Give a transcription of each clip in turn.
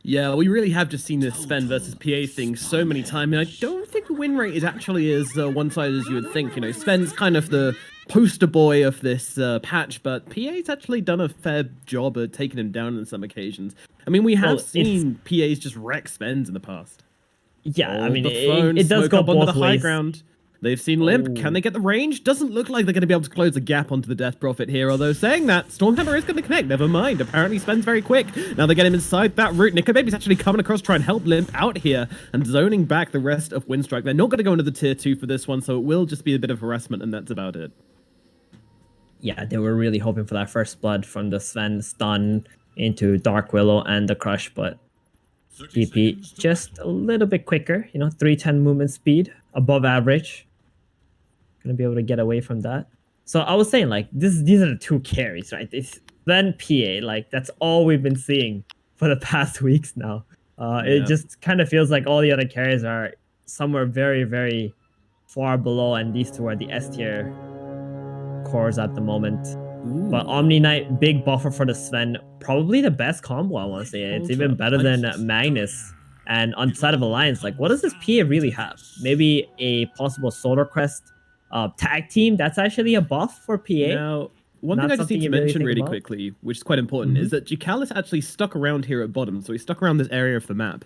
Yeah, we really have just seen this Sven versus PA thing so many times. I don't think the win rate is actually as one-sided as you would think. You know, Sven's kind of the poster boy of this patch, but PA's actually done a fair job at taking him down on some occasions. I mean, we have seen PA's just wreck Svens in the past. Yeah, I mean, it does go both the ways. High ground. They've seen Limp. Can they get the range? Doesn't look like they're going to be able to close the gap onto the Death Prophet here, although saying that, Stormhammer is going to connect. Never mind. Apparently, Sven's very quick. Now they get him inside that route. Nikobaby's actually coming across, trying to help Limp out here and zoning back the rest of Winstrike. They're not going to go into the tier 2 for this one, so it will just be a bit of harassment, and that's about it. Yeah, they were really hoping for that first blood from the Sven stun into Dark Willow and the Crush, but DP just a little bit quicker, you know, 310 movement speed, above average. Gonna be able to get away from that. So I was saying, like, these are the two carries, right? It's then PA, like, that's all we've been seeing for the past weeks now. It just kind of feels like all the other carries are somewhere very, very far below, and these two are the S tier cores at the moment. Ooh. But Omni Knight, big buffer for the Sven, probably the best combo, I want to say. It's even better than Magnus. And on the side of Alliance, like, what does this PA really have? Maybe a possible Solar Crest tag team. That's actually a buff for PA. Now, one thing I just need to mention really quickly, which is quite important, is that Jikalis actually stuck around here at bottom. So he stuck around this area of the map.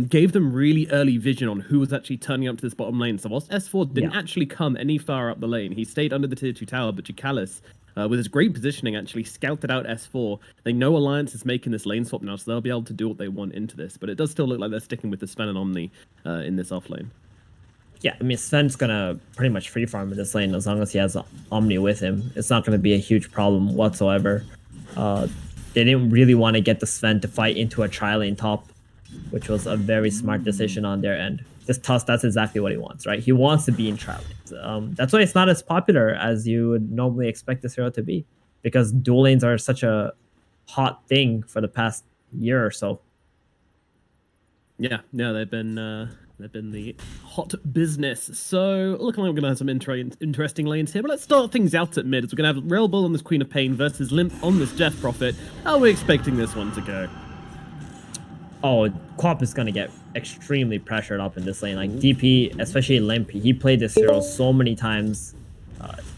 Gave them really early vision on who was actually turning up to this bottom lane. So whilst S4 didn't actually come any far up the lane, he stayed under the tier 2 tower, but Jikalis, with his great positioning, actually scouted out S4. They know Alliance is making this lane swap now, so they'll be able to do what they want into this. But it does still look like they're sticking with the Sven and Omni in this off lane. Yeah, I mean, Sven's gonna pretty much free farm in this lane as long as he has Omni with him. It's not gonna be a huge problem whatsoever. They didn't really want to get the Sven to fight into a tri-lane top, which was a very smart decision on their end. This Tusk, that's exactly what he wants, right? He wants to be in tri-lanes. That's why it's not as popular as you would normally expect this hero to be, because dual lanes are such a hot thing for the past year or so. Yeah, they've been the hot business. So looking like we're going to have some interesting lanes here. But let's start things out at mid. As we're going to have Rail Bull on this Queen of Pain versus Limp on this Death Prophet. How are we expecting this one to go? Oh, Quap is going to get extremely pressured up in this lane. Like DP, especially Limp, he played this hero so many times.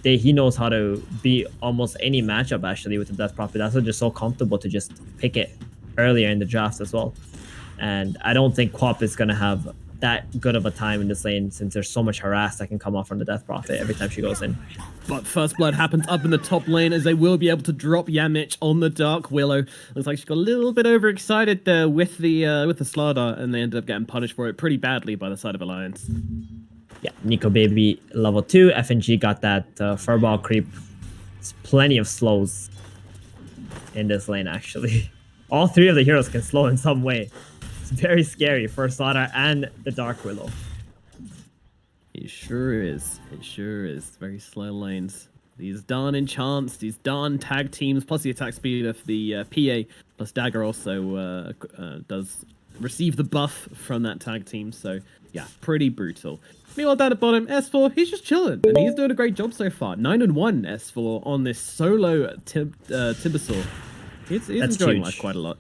He knows how to beat almost any matchup actually with the Death Prophet. That's why they're so comfortable to just pick it earlier in the draft as well. And I don't think Quap is going to have that good of a time in this lane since there's so much harass that can come off from the Death Prophet every time she goes in. But first blood happens up in the top lane as they will be able to drop Yamich on the Dark Willow. Looks like she got a little bit overexcited there with the Slardar, and they ended up getting punished for it pretty badly by the side of Alliance. Yeah, Nikobaby level 2. FNG got that Furball creep. There's plenty of slows in this lane actually. All three of the heroes can slow in some way. It's very scary for Slardar and the Dark Willow. It sure is. It sure is. Very slow lanes. These darn enchants, these darn tag teams, plus the attack speed of the PA, plus Dagger also does receive the buff from that tag team. So, yeah, pretty brutal. Meanwhile, down at bottom, S4, he's just chilling, and he's doing a great job so far. 9-1 S4 on this solo Tibasaur. He's enjoying life quite a lot.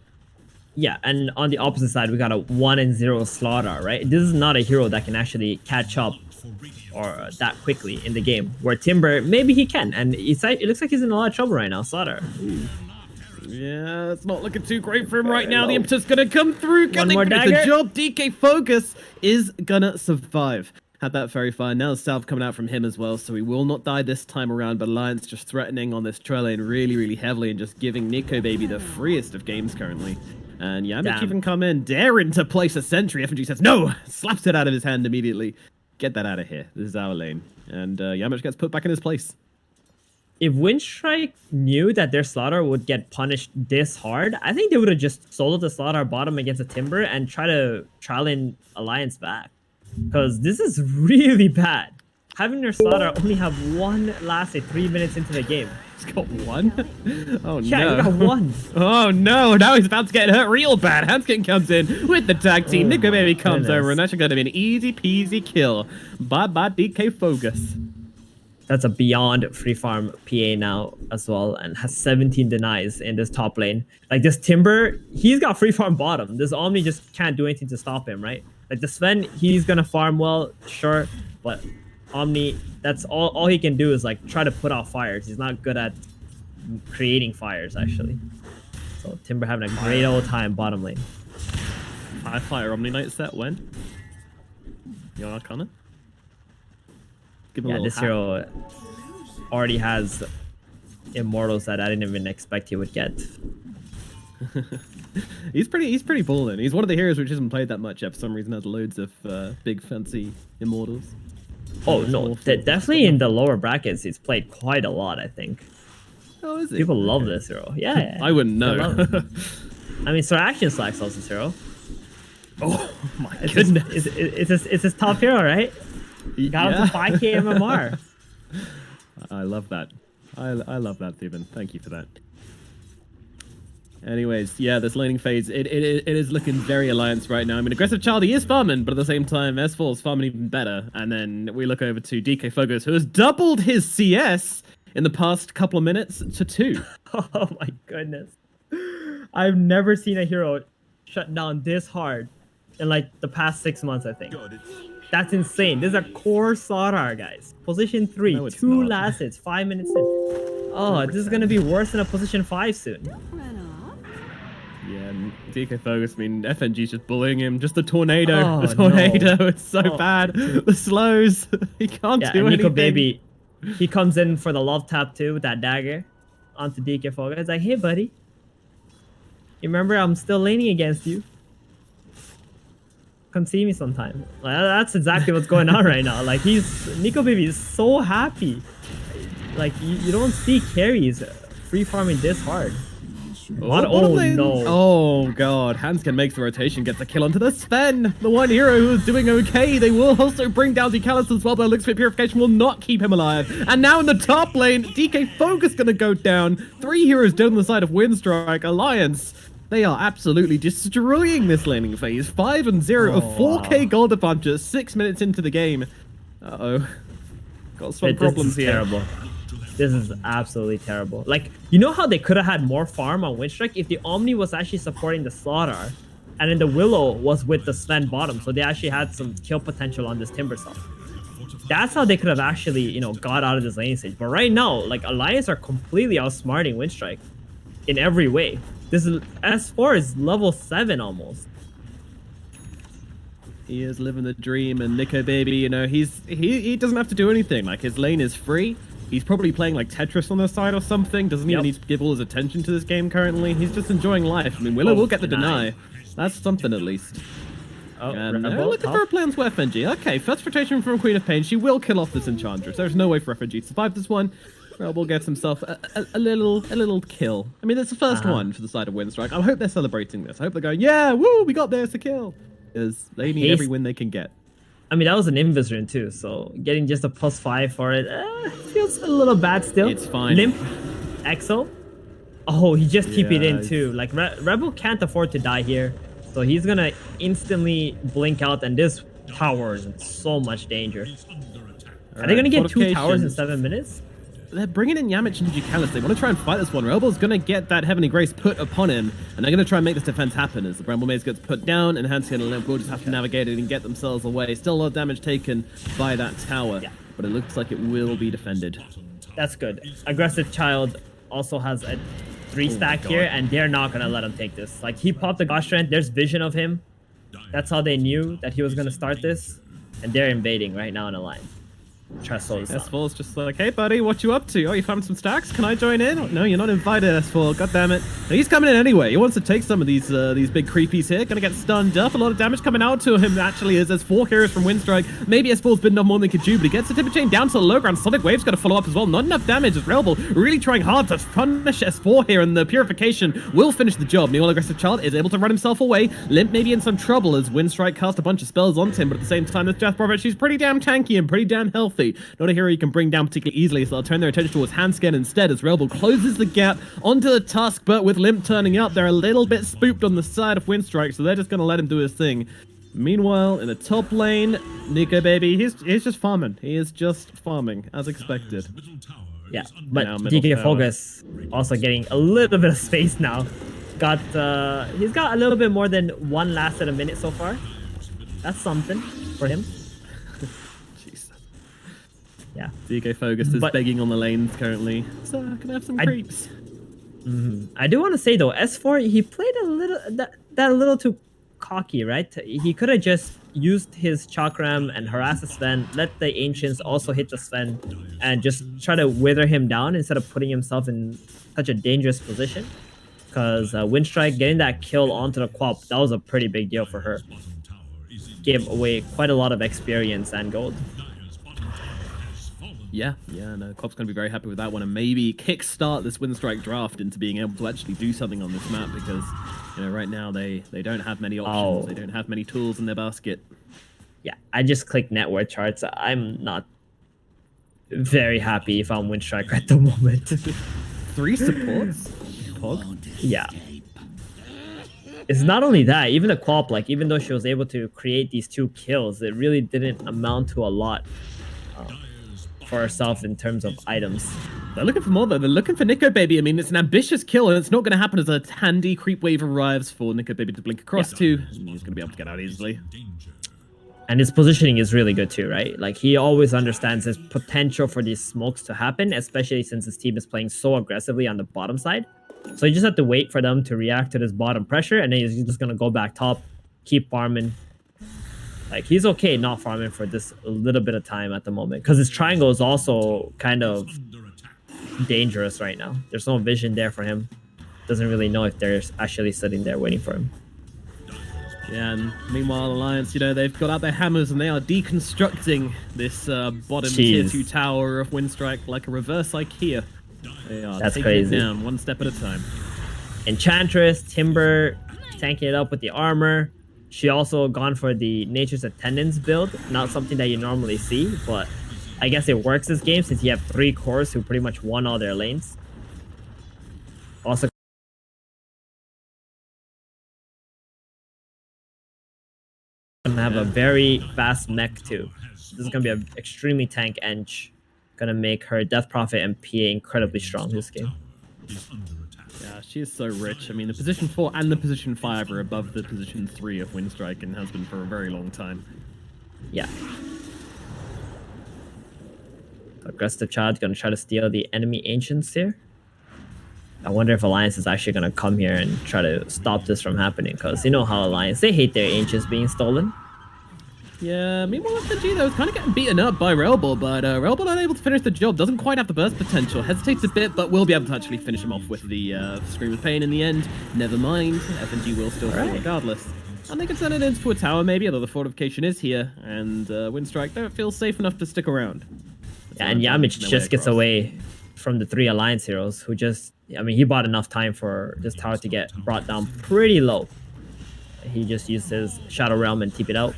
Yeah, and on the opposite side, we got a 1-0 Slardar, right? This is not a hero that can actually catch up or that quickly in the game. Where Timber, maybe he can, and it looks like he's in a lot of trouble right now, Slardar. Yeah, it's not looking too great for him right now. The impetus gonna come through. One more dagger. The job. DK Focus is gonna survive. Had that very far. Now Salve coming out from him as well, so he will not die this time around. But Alliance just threatening on this trail lane really, really heavily and just giving Nikobaby the freest of games currently. And Yamich even come in, daring to place a sentry. FNG says, no! Slaps it out of his hand immediately. Get that out of here. This is our lane. And Yamich gets put back in his place. If Winstrike knew that their Slardar would get punished this hard, I think they would have just soloed the Slardar bottom against a Timber and try to trial in Alliance back. Because this is really bad. Having your Slardar only have one last 3 minutes into the game. He's got one? Oh, yeah, no. he got one. Oh, no. Now he's about to get hurt real bad. Hanskin comes in with the tag team. Nikobaby comes over, and that's going to be an easy peasy kill. Bye-bye, DK Focus. That's a beyond free farm PA now as well, and has 17 denies in this top lane. Like this Timber, he's got free farm bottom. This Omni just can't do anything to stop him, right? Like the Sven, he's gonna farm well, sure, but Omni, that's all he can do is like try to put out fires. He's not good at creating fires actually. So Timber having a great old time bottom lane. High fire Omni Knight set when? Your Arcana? Give him a Yeah, little this hat. hero already has immortals that I didn't even expect he would get. He's pretty ballin'. He's one of the heroes which isn't played that much yet. For some reason, has loads of big fancy immortals. Oh no, definitely in the lower brackets, he's played quite a lot. I think Oh, is he? people love this hero. Yeah, I wouldn't they know. love it. I mean, Sir Action Slacks loves this hero. Oh my It's goodness! it's his top hero, right? Got him to 5k MMR. I love that. I love that, Theban. Thank you for that. Anyways, yeah, this laning phase, it is looking very Alliance right now. I mean, Aggressive Child, he is farming, but at the same time, S4 is farming even better. And then we look over to DK Fogos, who has doubled his CS in the past couple of minutes to 2. Oh my goodness. I've never seen a hero shut down this hard in like the past 6 months, I think. That's insane. This is a core Sodar, guys. Position 3, No, it's 2 not. last hits, 5 minutes in. Oh, this is gonna be worse than a position 5 soon. Yeah, and DK Fogos, I mean, FNG's just bullying him. Just the tornado. Oh, the tornado. no. It's so Oh. bad. The slows. He can't Yeah, do and Nico anything. Baby, he comes in for the love tap too with that dagger onto DK Fogos. It's like, hey buddy, you remember I'm still laning against you. Come see me sometime. Like, that's exactly what's going on right now. Like Nico Baby is so happy. Like you don't see carries free farming this hard. Bottom Oh lane. no. Oh god, Hanskin makes the rotation, gets a kill onto the Sven, the one hero who's doing okay. They will also bring down Decalus as well, but it looks like Purification will not keep him alive. And now in the top lane, DK Focus gonna go down. 3 heroes down on the side of Winstrike. Alliance, they are absolutely destroying this laning phase. 5 and 0, a Oh, 4k wow. gold advantage 6 minutes into the game. Uh-oh. Got some This problems is here. terrible. This is absolutely terrible. Like, you know how they could have had more farm on Winstrike if the Omni was actually supporting the Slaughter, and then the Willow was with the Sven bottom, so they actually had some kill potential on this Timber stuff. That's how they could have actually, you know, got out of this lane stage. But right now, like, Alliance are completely outsmarting Winstrike in every way. This is S4 is level 7 almost. He is living the dream, and Nico Baby, you know, he doesn't have to do anything. Like, his lane is free. He's probably playing like Tetris on the side or something. Doesn't even need to give all his attention to this game currently. He's just enjoying life. I mean, Willow will get the deny. That's something at least. Oh, And Rebel, looking for a plans for FNG. Okay, first rotation from Queen of Pain. She will kill off this Enchantress. There's no way for FNG to survive this one. Rebel gets himself a little kill. I mean, it's the first one for the side of Winstrike. I hope they're celebrating this. I hope they're going, yeah, woo, we got this, a kill. Because they need every win they can get. I mean, that was an Invis rune too, so getting just a +5 for it feels a little bad still. It's fine. Limp, Exo. Oh, he just keep it in Yeah, too. Like, Rebel can't afford to die here, so he's gonna instantly blink out, and this tower is in so much danger. Are they gonna get 2 towers in 7 minutes? They're bringing in Yamich and Ducalis. They want to try and fight this one. Rebel's going to get that Heavenly Grace put upon him, and they're going to try and make this defense happen as the Bramble Maze gets put down, and Hanskin and Limp will just have to navigate it and get themselves away. Still a lot of damage taken by that tower, but it looks like it will be defended. That's good. Aggressive Child also has a 3-stack here, and they're not going to let him take this. Like, he popped the God Strength. There's vision of him. That's how they knew that he was going to start this, and they're invading right now in a line. S4's just like, hey buddy, what you up to? Oh, you found some stacks? Can I join in? Oh, no, you're not invited, S4. God damn it. And he's coming in anyway. He wants to take some of these big creepies here. Gonna get stunned up. A lot of damage coming out to him actually as there's 4 heroes from Winstrike. Maybe S4's been no more than he could do, but he gets the Timber Chain down to the low ground. Sonic Wave's got to follow up as well. Not enough damage as Rebel really trying hard to punish S4 here, and the Purification will finish the job. Meanwhile, Aggressive Child is able to run himself away. Limp may be in some trouble as Winstrike cast a bunch of spells onto him, but at the same time, this Death Prophet, she's pretty damn tanky and pretty damn healthy. Not a hero you can bring down particularly easily, so they'll turn their attention towards Hanskin instead as Rebel closes the gap onto the Tusk, but with Limp turning up, they're a little bit spooked on the side of Winstrike, so they're just going to let him do his thing. Meanwhile, in the top lane, Nico baby, he's just farming. He is just farming, as expected. Yeah, but Now middle DK tower. Focus also getting a little bit of space now. He's got a little bit more than one last at a minute so far. That's something for him. Jesus. Yeah. DK Focus is begging on the lanes currently. So can I have some creeps? I do want to say though, S4 he played a little that a little too cocky, right? He could have just used his Chakram and harass the Sven, let the Ancients also hit the Sven, and just try to wither him down instead of putting himself in such a dangerous position. Because Winstrike getting that kill onto the Quap, that was a pretty big deal for her. Gave away quite a lot of experience and gold. Yeah, no, Quap's going to be very happy with that one, and maybe kickstart this Winstrike draft into being able to actually do something on this map, because, you know, right now they don't have many options, they don't have many tools in their basket. Yeah, I just clicked network charts. I'm not very happy if I'm Winstrike at the moment. 3 supports? Pog? Yeah. It's not only that, even the Quap, like, even though she was able to create these 2 kills, it really didn't amount to a lot for herself in terms of items. They're looking for more though. They're looking for Nico baby. I mean, it's an ambitious kill, and it's not going to happen as a handy creep wave arrives for Nico baby to blink across to. He's going to be able to get out easily. And his positioning is really good too, right? Like, he always understands his potential for these smokes to happen, especially since his team is playing so aggressively on the bottom side. So you just have to wait for them to react to this bottom pressure, and then he's just going to go back top, keep farming. Like, he's okay not farming for this a little bit of time at the moment, because his triangle is also kind of dangerous right now. There's no vision there for him. Doesn't really know if they're actually sitting there waiting for him. Yeah, and meanwhile, Alliance, you know, they've got out their hammers and they are deconstructing this bottom tier 2 tower of Winstrike like a reverse IKEA. They are taking it down one step at a time. Enchantress, Timber, tanking it up with the armor. She also gone for the Nature's Attendance build. Not something that you normally see, but I guess it works this game since you have 3 cores who pretty much won all their lanes. Also, gonna have a very fast mech too. This is gonna be an extremely tank ench. Gonna make her Death Prophet and PA incredibly strong this game. Yeah, she is so rich. I mean, the position 4 and the position 5 are above the position 3 of Winstrike and has been for a very long time. Yeah. Aggressive Child gonna try to steal the enemy Ancients here. I wonder if Alliance is actually gonna come here and try to stop this from happening, because you know how Alliance, they hate their Ancients being stolen. Yeah, meanwhile, FNG though is kind of getting beaten up by Railball, but Railball unable to finish the job, doesn't quite have the burst potential, hesitates a bit, but will be able to actually finish him off with the Scream of Pain in the end. Never mind, FNG will still fall regardless. And they can turn it into a tower maybe, although the fortification is here, and Winstrike don't feel safe enough to stick around. Yeah, and Yamich just gets away from the 3 Alliance heroes, who just, I mean, he bought enough time for this tower to get brought down pretty low. He just used his Shadow Realm and TP'd out.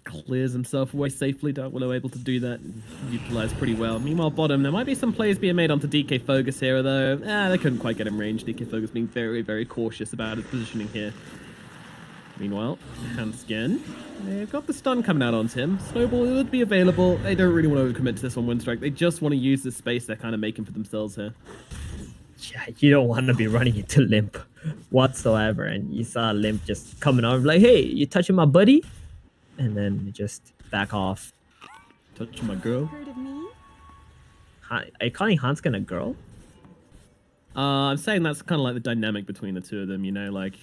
Clears himself away safely. Dark Willow able to do that and utilize pretty well. Meanwhile, bottom, there might be some plays being made onto DK Focus here, though. They couldn't quite get him range. DK Focus being very, very cautious about his positioning here. Meanwhile, Hanskin, they've got the stun coming out onto him. Snowball would be available. They don't really want to overcommit to this on Winstrike. They just want to use the space they're kind of making for themselves here. Yeah, you don't want to be running into Limp whatsoever. And you saw Limp just coming over like, hey, you touching my buddy? And then you just back off. Touching my girl? Heard of me? Are you calling Hanskin a girl? I'm saying that's kind of like the dynamic between the two of them, you know, like...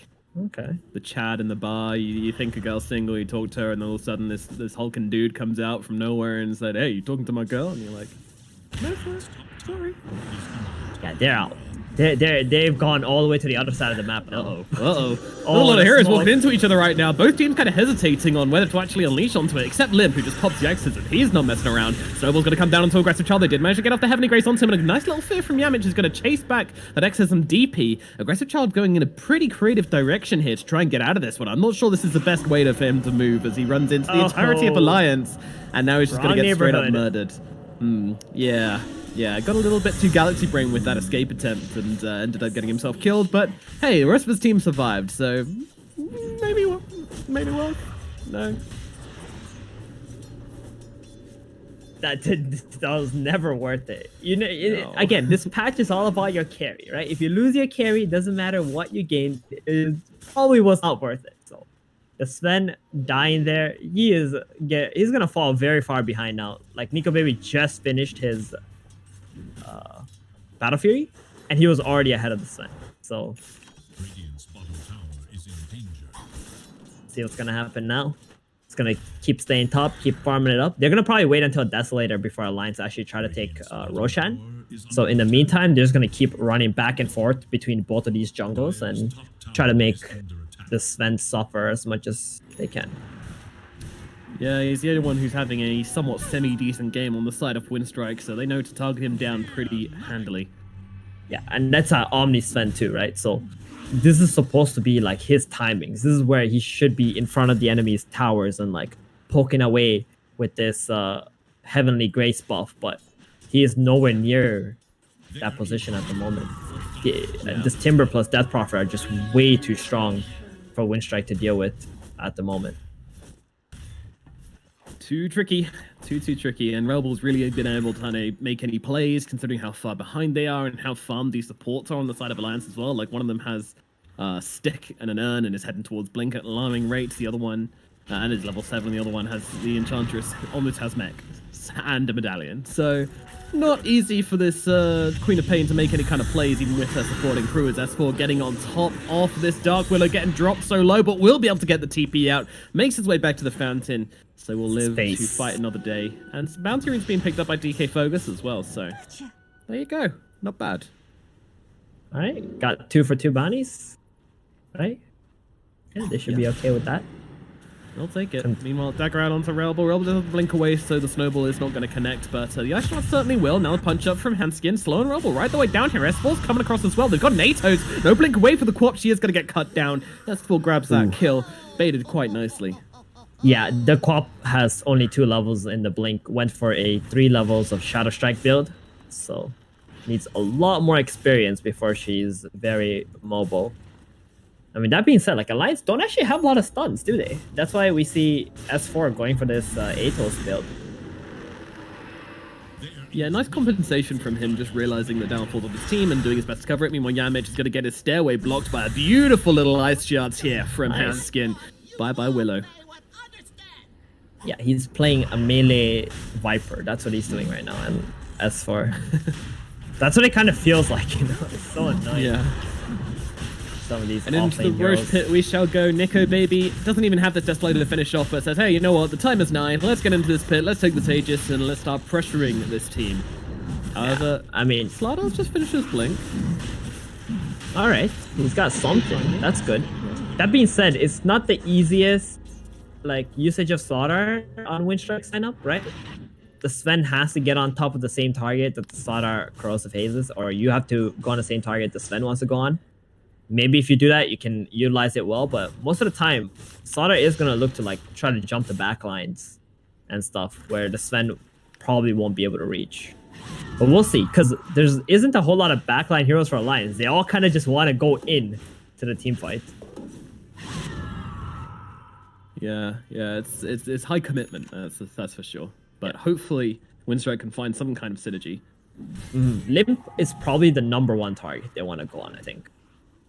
Okay. The chat in the bar, you think a girl's single, you talk to her, and then all of a sudden this hulking dude comes out from nowhere and said, hey, you talking to my girl? And you're like, no, sir, sorry. Yeah, they're out. They've gone all the way to the other side of the map now. A lot of heroes walking into each other right now. Both teams kind of hesitating on whether to actually unleash onto it, except Limp, who just pops the X's, and he's not messing around. Snowball's going to come down onto Aggressive Child. They did manage to get off the Heavenly Grace onto him, and a nice little fear from Yamich is going to chase back that Exorcism DP. Aggressive Child going in a pretty creative direction here to try and get out of this one. I'm not sure this is the best way for him to move as he runs into the entirety of Alliance, and now he's just going to get straight up murdered. Yeah, got a little bit too Galaxy Brain with that escape attempt and ended up getting himself killed, but hey, the rest of his team survived, so made it work? No. That was never worth it. You know, No. again, this patch is all about your carry, right? If you lose your carry, it doesn't matter what you gain. It probably was not worth it. So, the Sven dying there, he's gonna fall very far behind now. Like Nico Baby just finished his Battle Fury, and he was already ahead of the Sven. So, see what's gonna happen now. It's gonna keep staying top, keep farming it up. They're gonna probably wait until Desolator before Alliance actually try to take Roshan. So in the meantime, they're just gonna keep running back and forth between both of these jungles and try to make the Sven suffer as much as they can. Yeah, he's the only one who's having a somewhat semi-decent game on the side of Winstrike, so they know to target him down pretty handily. Yeah, and that's Omni Sven too, right? So this is supposed to be like his timings. This is where he should be in front of the enemy's towers and like poking away with this Heavenly Grace buff, but he is nowhere near that position at the moment. This Timber plus Death Prophet are just way too strong for Winstrike to deal with at the moment. Too tricky. Too tricky. And Rebel's really been able to kind of make any plays, considering how far behind they are and how farmed these supports are on the side of Alliance as well. Like, one of them has Stick and an Urn and is heading towards Blink at alarming rates. The other one, and is level 7. The other one has the Enchantress, almost has mech and a Medallion. So, not easy for this Queen of Pain to make any kind of plays, even with her supporting crew, as S4 getting on top of this Dark Willow, getting dropped so low, but will be able to get the TP out. Makes his way back to the fountain. So we'll live to fight another day. And Bounty Rune's being picked up by DK Fogus as well, so there you go. Not bad. Alright, got 2 for 2 bounties. Right? Yeah, they should be okay with that. I'll take it. Meanwhile, dagger out onto Rebel. Rebel doesn't blink away, so the snowball is not going to connect, but the Astronaut certainly will. Now a punch up from Handskin. Slow and Rebel right the way down here. S4's coming across as well. They've got an Atos. No blink away for the Quap. She is going to get cut down. S4 grabs that kill. Baited quite nicely. Yeah, the Quap has only 2 levels in the blink. Went for a 3 levels of Shadow Strike build. So needs a lot more experience before she's very mobile. I mean, that being said, like, Alliance don't actually have a lot of stuns, do they? That's why we see S4 going for this Atos build. Yeah, nice compensation from him, just realizing the downfall of his team and doing his best to cover it. Meanwhile, Yamich is going to get his stairway blocked by a beautiful little ice shards here from Handskin. Bye-bye, Willow. Yeah, he's playing a melee Viper. That's what he's doing right now. And S4... that's what it kind of feels like, you know? It's so annoying. Yeah. Some of these and into the Roche pit we shall go. Nico Baby doesn't even have this Desolator to finish off, but says, hey, you know what? The time is 9. Let's get into this pit. Let's take the Aegis and let's start pressuring this team. However, I mean, Slardar just finished his blink. All right, he's got something. That's good. That being said, it's not the easiest like usage of Slardar on Winstrike sign up, right? The Sven has to get on top of the same target that the Slardar Corrosive Hazes, or you have to go on the same target the Sven wants to go on. Maybe if you do that, you can utilize it well, but most of the time, Slardar is going to look to like try to jump the back lines and stuff where the Sven probably won't be able to reach. But we'll see, because there isn't a whole lot of backline heroes for Alliance. They all kind of just want to go in to the team fight. Yeah, it's high commitment, that's for sure. But hopefully, Winstrike can find some kind of synergy. Limp is probably the #1 target they want to go on, I think.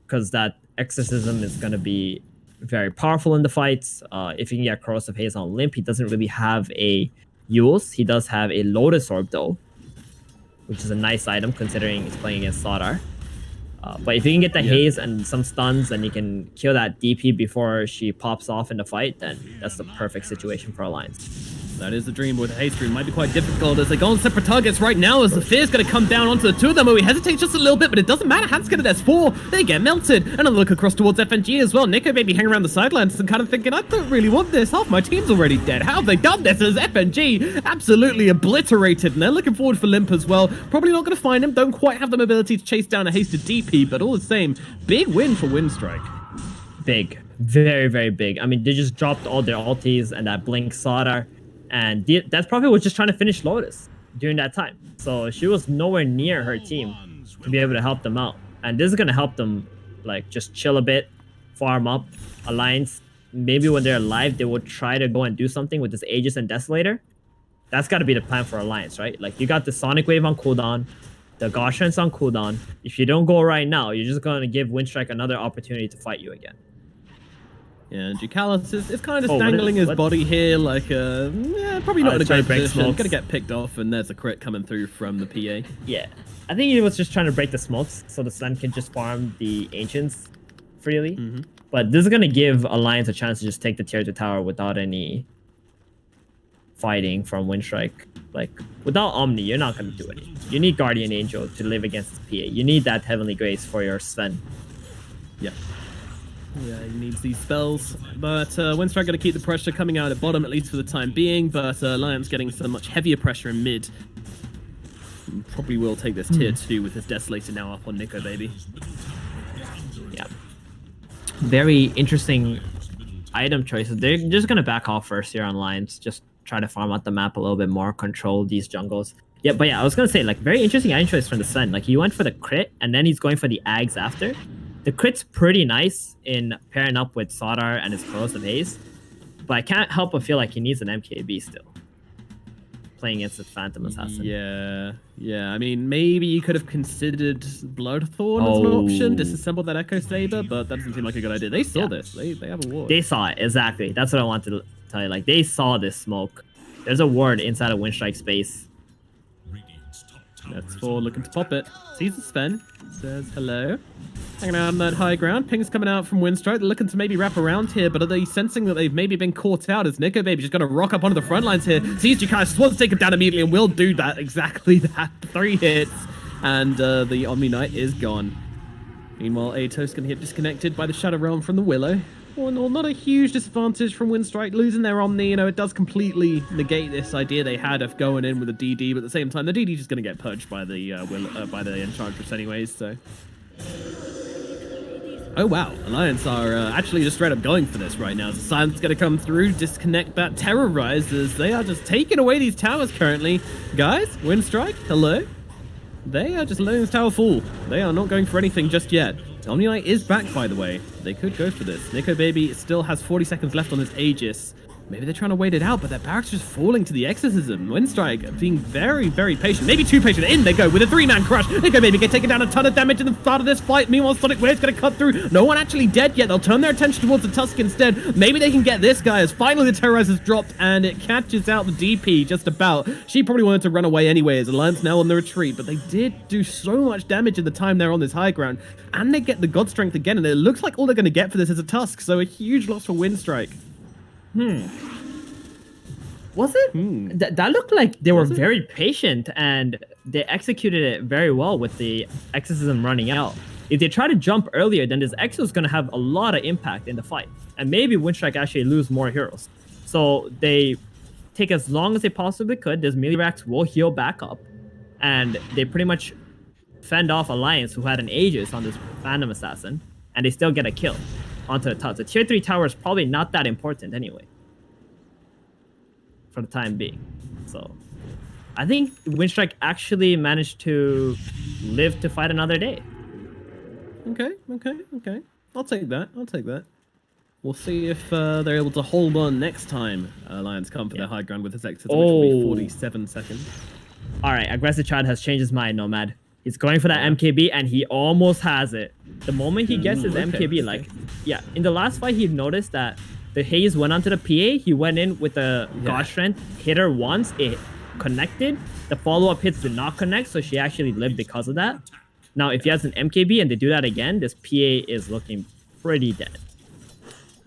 Because that Exorcism is going to be very powerful in the fights. If you can get Corrosive Haze on Limp, he doesn't really have a Eul's. He does have a Lotus Orb, though, which is a nice item considering he's playing against Slardar. But if you can get the Haze and some stuns, and you can kill that DP before she pops off in the fight, then that's the perfect situation for Alliance. That is the dream, with Haze Dream. Might be quite difficult as they go on separate targets right now, as the Fear's going to come down onto the 2 of them, but he hesitates just a little bit, but it doesn't matter. Handskin at S4, they get melted. And a look across towards FNG as well. Nico maybe hanging around the sidelines and kind of thinking, I don't really want this. Half my team's already dead. How have they done this? As FNG absolutely obliterated, and they're looking forward for Limp as well. Probably not going to find him. Don't quite have the ability to chase down a hasted DP, but all the same, big win for Winstrike. Big. Very, very big. I mean, they just dropped all their ultis and that Blink Slardar. And that probably was just trying to finish Lotus during that time. So she was nowhere near her team to be able to help them out. And this is going to help them, like, just chill a bit, farm up. Alliance maybe when they're alive, they will try to go and do something with this Aegis and Desolator. That's got to be the plan for Alliance, right? Like, you got the Sonic Wave on cooldown, the Gaussian's on cooldown. If you don't go right now, you're just going to give Winstrike another opportunity to fight you again. Yeah, and Jucalis is kind of dangling his body here, like, yeah, probably not in a great position. Gonna get picked off, and there's a crit coming through from the PA. Yeah, I think he was just trying to break the smokes so the Sun can just farm the Ancients freely. But this is gonna give Alliance a chance to just take the tier 2 tower without any fighting from Winstrike. Like, without Omni, you're not gonna do anything. You need Guardian Angel to live against this PA. You need that Heavenly Grace for your Sven. Yeah. Yeah, he needs these spells, but Winstrike going to keep the pressure coming out at bottom, at least for the time being, but Alliance getting some much heavier pressure in mid. Probably will take this tier 2 with his Desolator now up on Nico, baby. Yeah. Very interesting item choices. They're just going to back off first here on Alliance, just try to farm out the map a little bit more, control these jungles. Yeah, but yeah, I was going to say, like, very interesting item choice from the Sun. Like, he went for the crit, and then he's going for the Ags after. The crit's pretty nice in pairing up with Sodar and his Corrosive Haze, but I can't help but feel like he needs an MKB still. Playing against the Phantom Assassin. Yeah. I mean, maybe you could have considered Bloodthorn as an option, disassemble that Echo Saber, but that doesn't seem like a good idea. They saw this. They have a ward. They saw it, exactly. That's what I wanted to tell you. Like, they saw this smoke. There's a ward inside of Winstrike space. That's 4 looking to pop it. Sees the Sven. Says hello. Hanging out on that high ground. Ping's coming out from Winstrike. They're looking to maybe wrap around here, but are they sensing that they've maybe been caught out? As Nico Baby just going to rock up onto the front lines here. Sees Jucalis, wants to take him down immediately, and will do that. Exactly that. 3 hits, and the Omni Knight is gone. Meanwhile, Atos going to get disconnected by the Shadow Realm from the Willow. All in all, not a huge disadvantage from Winstrike. Losing their Omni, you know, it does completely negate this idea they had of going in with a DD, but at the same time, the DD is just going to get purged by the Enchantress anyways, so... Oh wow, Alliance are actually just straight up going for this right now. The Silence going to come through, disconnect that Terrorize as they are just taking away these towers currently. Guys, Winstrike, hello? They are just letting this tower fall. They are not going for anything just yet. Omni Knight is back, by the way. They could go for this. Nico Baby still has 40 seconds left on his Aegis. Maybe they're trying to wait it out, but their barracks just falling to the Exorcism. Winstrike being very, very patient. Maybe too patient. In they go with a 3-man crush. Nico Baby get taken down a ton of damage in the start of this fight. Meanwhile, Sonic Wave's going to cut through. No one actually dead yet. They'll turn their attention towards the Tusk instead. Maybe they can get this guy as finally the Terrorize is dropped and it catches out the DP just about. She probably wanted to run away anyway as Alliance now on the retreat, but they did do so much damage in the time they're on this high ground. And they get the God Strength again, and it looks like all they're going to get for this is a Tusk, so a huge loss for Winstrike. Was it? That looked like they were very patient and they executed it very well with the Exorcism running out. If they try to jump earlier, then this Exo is going to have a lot of impact in the fight. And maybe Winstrike actually lose more heroes. So they take as long as they possibly could. This Milirex will heal back up. And they pretty much fend off Alliance, who had an Aegis on this Phantom Assassin. And they still get a kill onto the top. The tier 3 tower is probably not that important anyway, for the time being. So I think Winstrike actually managed to live to fight another day. Okay. I'll take that. We'll see if they're able to hold on next time Alliance come for their high ground with his exit, which will be 47 seconds. All right, Aggressive Child has changed his mind, Nomad. He's going for that MKB, and he almost has it. The moment he gets his MKB, in the last fight, he noticed that the Haze went onto the PA. He went in with a God Strength, hit her once, it connected. The follow-up hits did not connect, so she actually lived because of that. Now, if he has an MKB and they do that again, this PA is looking pretty dead.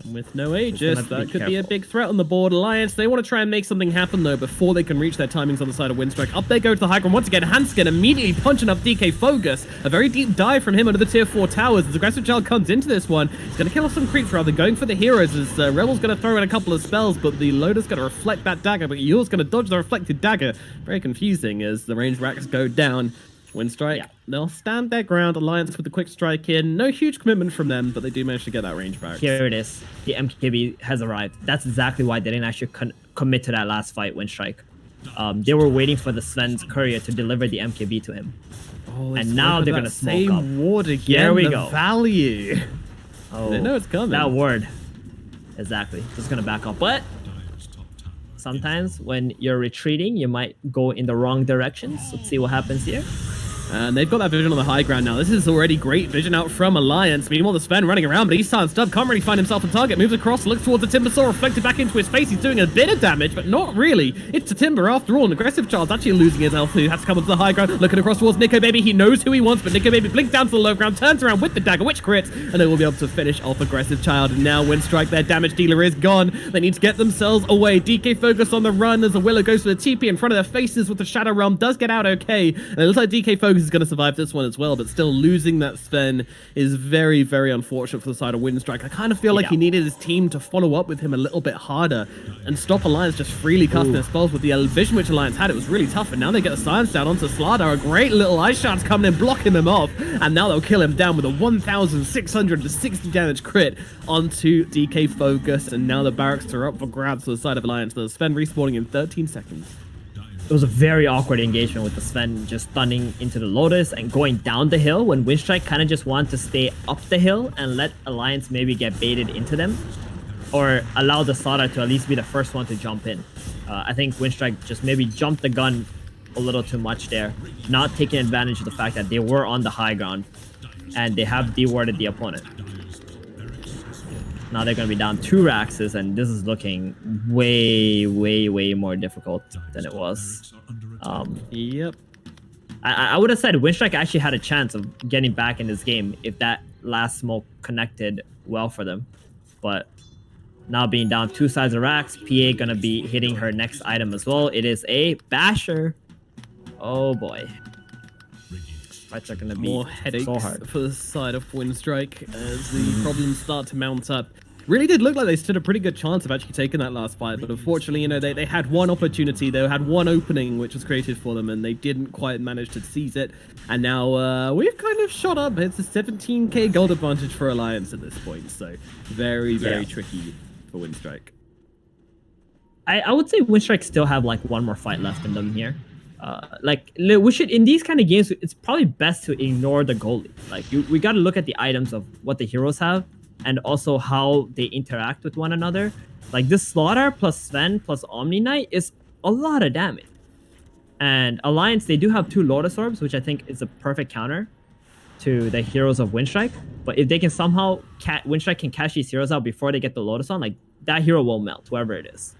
And with no Aegis, that could be a big threat on the board. Alliance, they want to try and make something happen, though, before they can reach their timings on the side of Winstrike. Up they go to the high ground. Once again, Hanskin immediately punching up DK Fogus. A very deep dive from him under the tier 4 towers. As Aggressive Child comes into this one, he's going to kill off some creeps rather, going for the heroes, as Rebel's going to throw in a couple of spells, but the Loader's going to reflect that dagger, but Yule's going to dodge the reflected dagger. Very confusing as the range racks go down. Winstrike, they'll stand their ground. Alliance with the quick strike in. No huge commitment from them, but they do manage to get that range back. Here it is. The MKB has arrived. That's exactly why they didn't actually commit to that last fight, Winstrike. They were waiting for the Sven's courier to deliver the MKB to him. Oh, and now they're going to smoke up. Ward again. Here we go. Value. Oh, they know it's coming. That ward Exactly. Just gonna back up. But sometimes when you're retreating, you might go in the wrong directions. Let's see what happens here. And they've got that vision on the high ground now. This is already great vision out from Alliance. Meanwhile, the Sven running around, but he's silenced up. Can't really find himself a target. Moves across, looks towards the Timber Saw, reflected back into his face. He's doing a bit of damage, but not really. It's the Timber after all. An aggressive Child's actually losing his health. He has to come onto the high ground, looking across towards Nico Baby. He knows who he wants, but Nico Baby blinks down to the low ground, turns around with the dagger, which crits, and they will be able to finish off aggressive Child. And now Winstrike, their damage dealer, is gone. They need to get themselves away. DK focus on the run as the Willow goes for the TP in front of their faces with the Shadow Realm. Does get out okay. And it looks like DK focus is going to survive this one as well, but still losing that Sven is very, very unfortunate for the side of Winstrike. I kind of feel like he needed his team to follow up with him a little bit harder and stop Alliance just freely casting their spells with the vision which Alliance had. It was really tough, and now they get the silence down onto Slardar. A great little ice shots coming in, blocking them off, and now they'll kill him down with a 1,660 damage crit onto DK focus, and now the barracks are up for grabs to the side of Alliance. The Sven respawning in 13 seconds. It was a very awkward engagement with the Sven just stunning into the Lotus and going down the hill when Winstrike kind of just wanted to stay up the hill and let Alliance maybe get baited into them, or allow the Slardar to at least be the first one to jump in. I think Winstrike just maybe jumped the gun a little too much there, not taking advantage of the fact that they were on the high ground and they have dewarded the opponent. Now they're going to be down 2 Raxes, and this is looking way, way, way more difficult than it was. Yep. I would have said Winstrike actually had a chance of getting back in this game if that last smoke connected well for them. But now being down 2 sides of Rax, PA going to be hitting her next item as well. It is a Basher. Oh boy. Fights are going to be more headaches so hard for the side of Winstrike as the problems start to mount up. Really did look like they stood a pretty good chance of actually taking that last fight, but unfortunately, you know, they had one opportunity, they had one opening which was created for them, and they didn't quite manage to seize it. And now we've kind of shot up. It's a 17k gold advantage for Alliance at this point, so very, very tricky for Winstrike. I would say Winstrike still have like one more fight left in them here. Like we should, in these kind of games, it's probably best to ignore the goalie. Like we got to look at the items of what the heroes have and also how they interact with one another. Like this Slardar plus Sven plus Omni Knight is a lot of damage. And Alliance, they do have 2 Lotus Orbs, which I think is a perfect counter to the heroes of Winstrike. But if they can somehow, Winstrike can catch these heroes out before they get the Lotus on, like that hero will melt, whoever it is.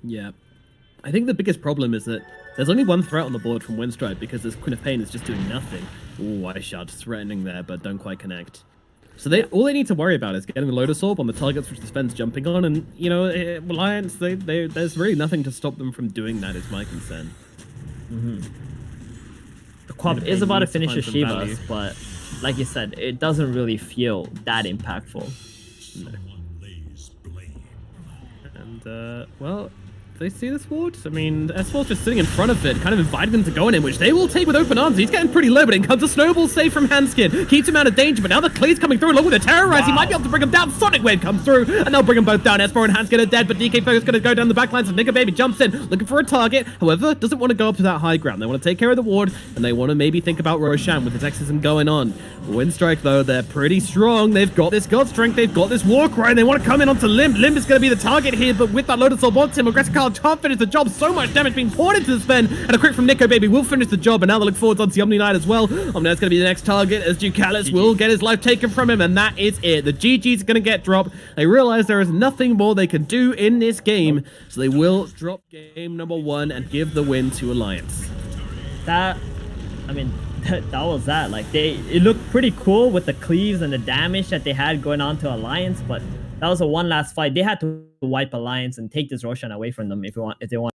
Yeah. I think the biggest problem is that there's only one threat on the board from Winstrike because this Queen of Pain is just doing nothing. Ooh, ice shot threatening there, but don't quite connect. So all they need to worry about is getting the Lotus Orb on the targets which the Sven's jumping on, and, you know, Alliance, there's really nothing to stop them from doing that, is my concern. The Quap is about to finish the Shivas, but like you said, it doesn't really feel that impactful. No. And, well, they see this ward? I mean, S4's just sitting in front of it, kind of inviting them to go on him, which they will take with open arms. He's getting pretty low, but in comes a snowball save from Hanskin. Keeps him out of danger, but now the Clay's coming through along with the Terrorize. He might be able to bring him down. Sonic Wave comes through, and they'll bring them both down. S4 and Hanskin are dead, but DK Focus going to go down the back line, so Nigga Baby jumps in, looking for a target. However, doesn't want to go up to that high ground. They want to take care of the ward, and they want to maybe think about Roshan with the Texism going on. Winstrike, though, they're pretty strong. They've got this God Strength, they've got this War Cry, and they want to come in onto Limb. Limb is going to be the target here, but with that Lotus Orb on him, Aggressive Carl can't finish the job. So much damage being poured into the Sven, and a crit from Nico Baby will finish the job, and now they look forward onto the Omni Knight as well. Omni Knight's going to be the next target as Ducalis will get his life taken from him, and that is it. The GG's going to get dropped. They realize there is nothing more they can do in this game, so they will drop game number 1 and give the win to Alliance. That was that. Like it looked pretty cool with the cleaves and the damage that they had going on to Alliance, but that was a one last fight. They had to wipe Alliance and take this Roshan away from them if they want